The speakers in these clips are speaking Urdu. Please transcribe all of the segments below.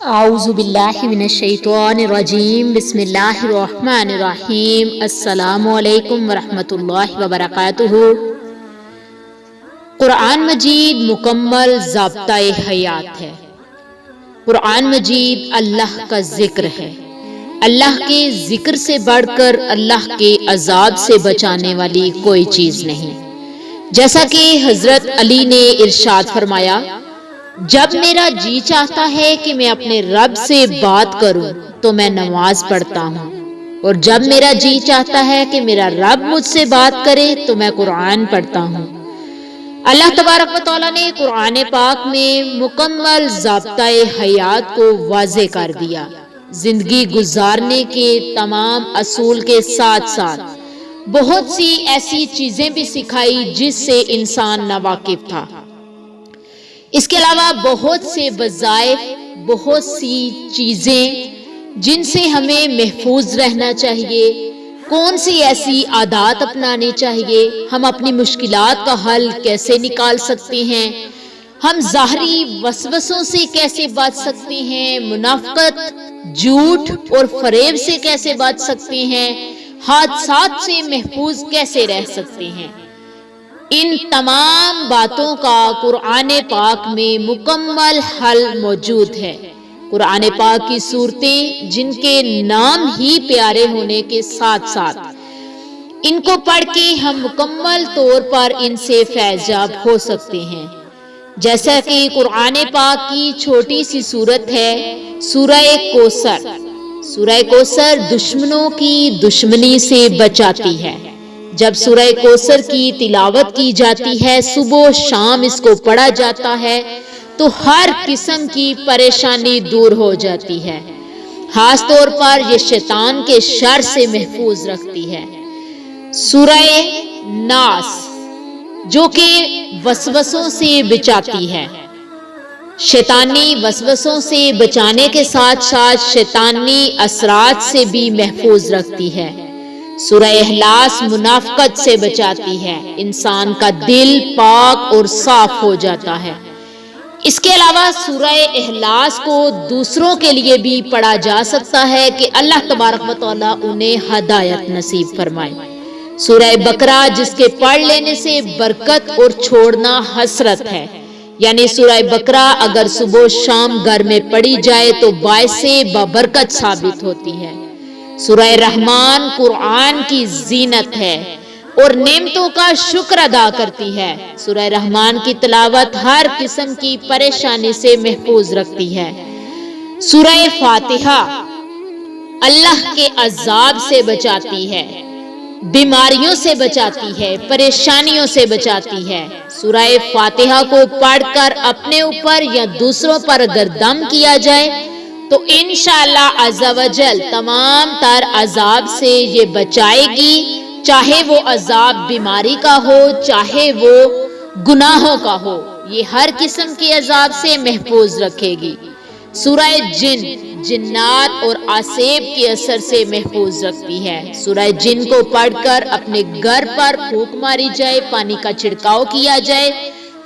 اعوذ باللہ من الشیطان الرجیم بسم اللہ الرحمن الرحیم السلام علیکم ورحمۃ اللہ وبرکاتہ۔ قرآن مجید مکمل ضابطۂ حیات ہے۔ قرآن مجید اللہ کا ذکر ہے۔ اللہ کے ذکر سے بڑھ کر اللہ کے عذاب سے بچانے والی کوئی چیز نہیں۔ جیسا کہ حضرت علی نے ارشاد فرمایا، جب میرا جی چاہتا ہے کہ میں اپنے رب سے بات کروں تو میں نماز پڑھتا ہوں، اور جب میرا جی چاہتا ہے کہ میرا رب مجھ سے بات کرے تو میں قرآن پڑھتا ہوں۔ اللہ تبارک و تعالیٰ نے قرآن پاک میں مکمل ضابطۂ حیات کو واضح کر دیا۔ زندگی گزارنے کے تمام اصول کے ساتھ ساتھ بہت سی ایسی چیزیں بھی سکھائی جس سے انسان ناواقف تھا۔ اس کے علاوہ بہت سے وظائف، بہت سی چیزیں جن سے ہمیں محفوظ رہنا چاہیے، کون سی ایسی عادات اپنانی چاہیے، ہم اپنی مشکلات کا حل کیسے نکال سکتے ہیں، ہم ظاہری وسوسوں سے کیسے بچ سکتے ہیں، منافقت، جھوٹ اور فریب سے کیسے بچ سکتے ہیں، حادثات سے محفوظ کیسے رہ سکتے ہیں، ان تمام باتوں کا قرآن پاک میں مکمل حل موجود ہے۔ قرآن پاک کی صورتیں جن کے نام ہی پیارے ہونے کے ساتھ ساتھ ان کو پڑھ کے ہم مکمل طور پر ان سے فیض یاب ہو سکتے ہیں، جیسا کہ قرآن پاک کی چھوٹی سی صورت ہے سورہ کوثر۔ سورہ کوثر دشمنوں کی دشمنی سے بچاتی ہے۔ جب سورہ کوثر کی تلاوت کی جاتی ہے، صبح و شام اس کو پڑھا جاتا ہے تو ہر قسم کی پریشانی دور ہو جاتی ہے۔ خاص طور پر یہ شیطان کے شر سے محفوظ رکھتی ہے۔ سورہ ناس جو کہ وسوسوں سے بچاتی ہے، شیطانی وسوسوں سے بچانے کے ساتھ ساتھ شیطانی اثرات سے بھی محفوظ رکھتی ہے۔ سورہ اخلاص منافقت سے بچاتی ہے، انسان کا دل پاک اور صاف ہو جاتا ہے۔ اس کے علاوہ سورہ اخلاص کو دوسروں کے لیے بھی پڑھا جا سکتا ہے کہ اللہ تبارک و تعالیٰ انہیں ہدایت نصیب فرمائے۔ سورہ بقرہ جس کے پڑھ لینے سے برکت اور چھوڑنا حسرت ہے، یعنی سورہ بقرہ اگر صبح و شام گھر میں پڑھی جائے تو باعث بابرکت ثابت ہوتی ہے۔ سورہ رحمان قرآن کی زینت ہے اور نعمتوں کا شکر ادا کرتی ہے۔ سورہ رحمان کی تلاوت ہر قسم کی پریشانی سے محفوظ رکھتی ہے۔ سورہ فاتحہ اللہ کے عذاب سے بچاتی ہے، بیماریوں سے بچاتی ہے، پریشانیوں سے بچاتی ہے۔ سورہ فاتحہ کو پڑھ کر اپنے اوپر یا دوسروں پر اگر دم کیا جائے تو انشاءاللہ عز و جل تمام تر عذاب سے یہ بچائے گی، چاہے وہ عذاب بیماری کا ہو، چاہے وہ گناہوں کا ہو، یہ ہر قسم کے عذاب سے محفوظ رکھے گی۔ سورہ جن جنات اور عصیب کے اثر سے محفوظ رکھتی ہے۔ سورہ جن کو پڑھ کر اپنے گھر پر پھونک ماری جائے، پانی کا چھڑکاؤ کیا جائے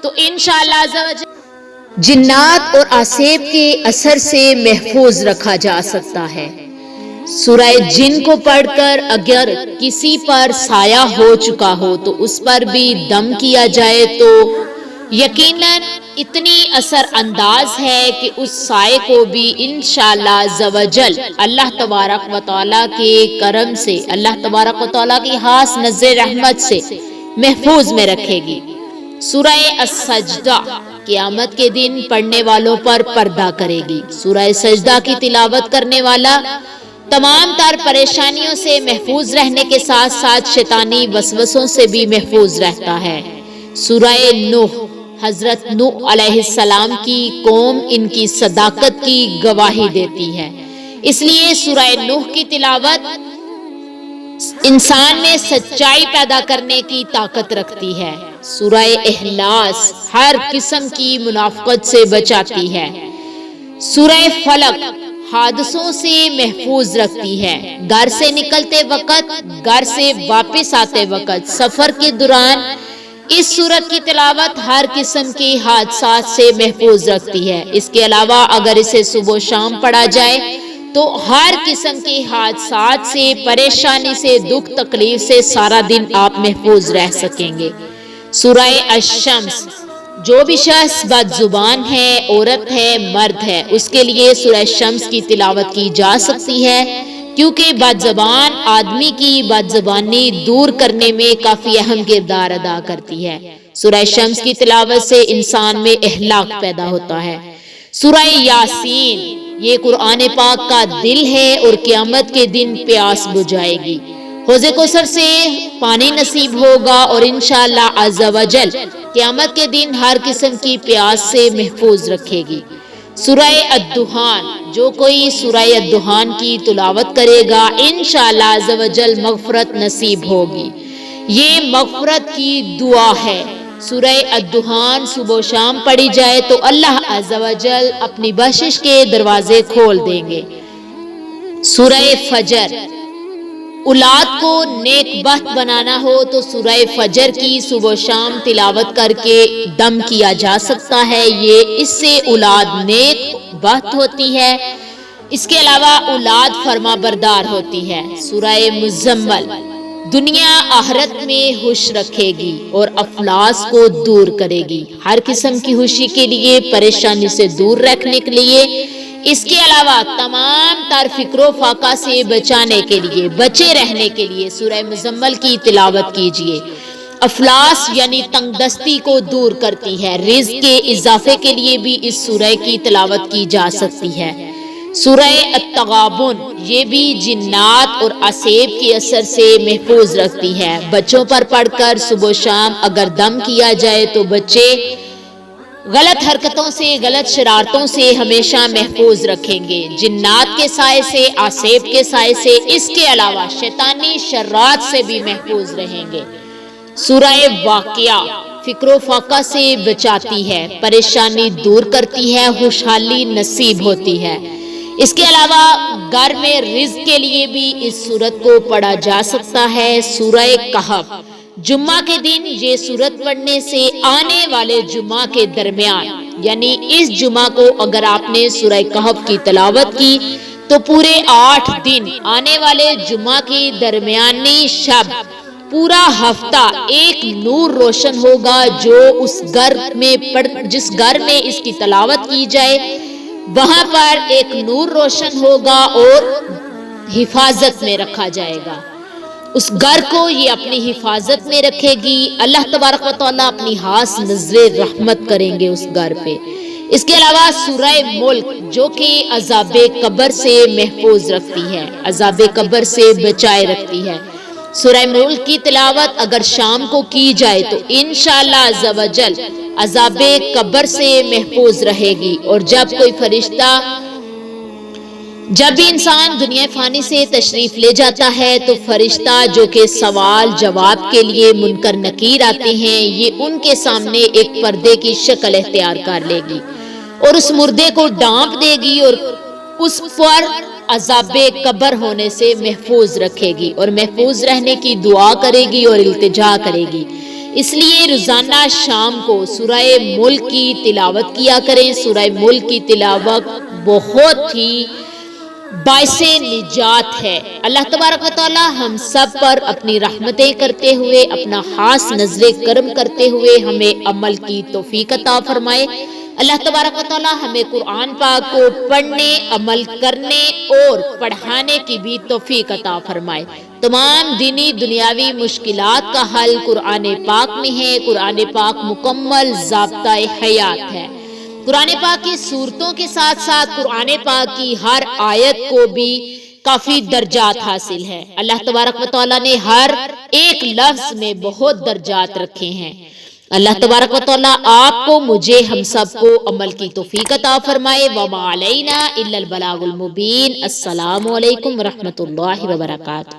تو انشاءاللہ عز و جل جنات اور عصیب کے اثر سے محفوظ رکھا جا سکتا ہے۔ سورہ جن کو پڑھ کر اگر کسی پر سایہ ہو چکا ہو تو اس پر بھی دم کیا جائے تو یقیناً اتنی اثر انداز ہے کہ اس سائے کو بھی انشاءاللہ عز و جل اللہ تبارک و تعالیٰ کے کرم سے، اللہ تبارک و تعالیٰ کی خاص نظر رحمت سے محفوظ میں رکھے گی۔ سورہ السجدہ قیامت کے دن پڑھنے والوں پر پردہ کرے گی۔ سورہ سجدہ کی تلاوت کرنے والا تمام تر پریشانیوں سے محفوظ رہنے کے ساتھ ساتھ شیطانی وسوسوں سے بھی محفوظ رہتا ہے۔ سورہ نوح حضرت نوح علیہ السلام کی قوم ان کی صداقت کی گواہی دیتی ہے، اس لیے سورہ نوح کی تلاوت انسان میں سچائی پیدا کرنے کی طاقت رکھتی ہے۔ سورہ اخلاص ہر قسم کی منافقت سے بچاتی ہے۔ سورہ فلق حادثوں سے محفوظ رکھتی ہے، گھر سے نکلتے وقت، گھر سے واپس آتے وقت، سفر کے دوران اس سورت کی تلاوت ہر قسم کے حادثات سے محفوظ رکھتی ہے۔ اس کے علاوہ اگر اسے صبح و شام پڑھا جائے تو ہر قسم کے حادثات سے، پریشانی سے، دکھ تکلیف سے سارا دن آپ محفوظ رہ سکیں گے۔ سورہ الشمس، جو بھی شخص بد زبان ہے، عورت ہے، مرد ہے، اس کے لیے سورہ شمس کی تلاوت کی جا سکتی ہے، کیونکہ بد زبان آدمی کی بد زبانی دور کرنے میں کافی اہم کردار ادا کرتی ہے۔ سورہ شمس کی تلاوت سے انسان میں اخلاق پیدا ہوتا ہے۔ سورہ یاسین، یہ قرآن پاک کا دل ہے اور قیامت کے دن پیاس بجھائے گی۔ حوض کوثر سے پانی نصیب ہوگا اور انشاءاللہ عز و جل قیامت کے دن ہر قسم کی پیاس سے محفوظ رکھے گی۔ سورہ الدخان، جو کوئی سورہ الدخان کی تلاوت کرے گا انشاءاللہ عز و جل مغفرت نصیب ہوگی۔ یہ مغفرت کی دعا ہے۔ سورہ الدخان صبح و شام پڑھی جائے تو اللہ عز و جل اپنی بخشش کے دروازے کھول دیں گے۔ سورہ فجر، اولاد کو نیک بخت بنانا ہو تو سورہ فجر کی صبح و شام تلاوت کر کے دم کیا جا سکتا ہے، اس سے اولاد نیک بخت ہوتی ہے۔ اس کے علاوہ اولاد فرما بردار ہوتی ہے۔ سورہ مزمل، دنیا آخرت میں خوش رکھے گی اور افلاس کو دور کرے گی، ہر قسم کی خوشی کے لیے، پریشانی سے دور رکھنے کے لیے۔ اس کے علاوہ تمام تر فکر و فاقہ سے بچانے کے لیے، بچے رہنے کے لیے سورہ مزمل کی تلاوت کیجیے۔ افلاس یعنی تنگ دستی کو دور کرتی ہے۔ رزق کے اضافے کے لیے بھی اس سورہ کی تلاوت کی جا سکتی ہے۔ سورہ التغابن، یہ بھی جنات اور عصیب کے اثر سے محفوظ رکھتی ہے۔ بچوں پر پڑھ کر صبح و شام اگر دم کیا جائے تو بچے غلط حرکتوں سے، غلط شرارتوں سے ہمیشہ محفوظ رکھیں گے، جنات کے سائے سے، عصیب کے سائے سے، اس کے علاوہ شیطانی شرات سے بھی محفوظ رہیں گے۔ سورہ واقعہ فکر و فاقہ سے بچاتی ہے، پریشانی دور کرتی ہے، خوشحالی نصیب ہوتی ہے۔ اس کے علاوہ گھر میں رزق کے لیے بھی اس سورت کو پڑھا جا سکتا ہے۔ سورہ کہف، جمعہ کے دن یہ سورت پڑھنے سے آنے والے جمعہ کے درمیان، یعنی اس جمعہ کو اگر آپ نے سورہ کہف کی تلاوت کی تو پورے 8 دن، آنے والے جمعہ کی درمیانی شب، پورا ہفتہ ایک نور روشن ہوگا جو جس گھر میں اس کی تلاوت کی جائے وہاں پر ایک نور روشن ہوگا اور حفاظت میں رکھا جائے گا۔ اس گھر کو یہ اپنی حفاظت میں رکھے گی، اللہ تبارک و تعالیٰ اپنی خاص نظر رحمت کریں گے اس گھر پہ۔ اس کے علاوہ سورہ ملک، جو کہ عذاب قبر سے محفوظ رکھتی ہے، عذاب قبر سے بچائے رکھتی ہے۔ سورہ ملک کی تلاوت اگر شام کو کی جائے تو انشاءاللہ عز و جل عذاب قبر سے محفوظ رہے گی۔ اور جب بھی انسان دنیا فانی سے تشریف لے جاتا ہے تو فرشتہ جو کہ سوال جواب کے لیے منکر نکیر آتے ہیں، یہ ان کے سامنے ایک پردے کی شکل اختیار کر لے گی اور اس مردے کو ڈانپ دے گی اور اس پر عذاب قبر ہونے سے محفوظ رکھے گی اور محفوظ رہنے کی دعا کرے گی اور التجا کرے گی۔ اس لیے روزانہ شام کو سورہ ملک کی تلاوت کیا کریں۔ سورہ ملک کی تلاوت بہت ہی باعث نجات ہے۔ اللہ تبارک و تعالی ہم سب پر اپنی رحمتیں کرتے ہوئے، اپنا خاص نظر کرم کرتے ہوئے ہمیں عمل کی توفیق عطا فرمائے۔ اللہ تبارک و تعالی ہمیں قرآن پاک کو پڑھنے، عمل کرنے اور پڑھانے کی بھی توفیق عطا فرمائے۔ تمام دینی دنیاوی مشکلات کا حل قرآن پاک میں ہے۔ قرآن پاک مکمل ضابطہ حیات ہے۔ قرآن پاک کی سورتوں کے ساتھ ساتھ قرآن پاک کی ہر آیت کو بھی کافی درجات حاصل ہے۔ اللہ تبارک و تعالیٰ نے ہر ایک لفظ میں بہت درجات رکھے ہیں۔ اللہ تبارک و تعالیٰ آپ کو، مجھے، ہم سب کو عمل کی توفیق عطا فرمائے۔ وما علینا الا البلاغ المبین۔ السلام علیکم ورحمۃ اللہ وبرکاتہ۔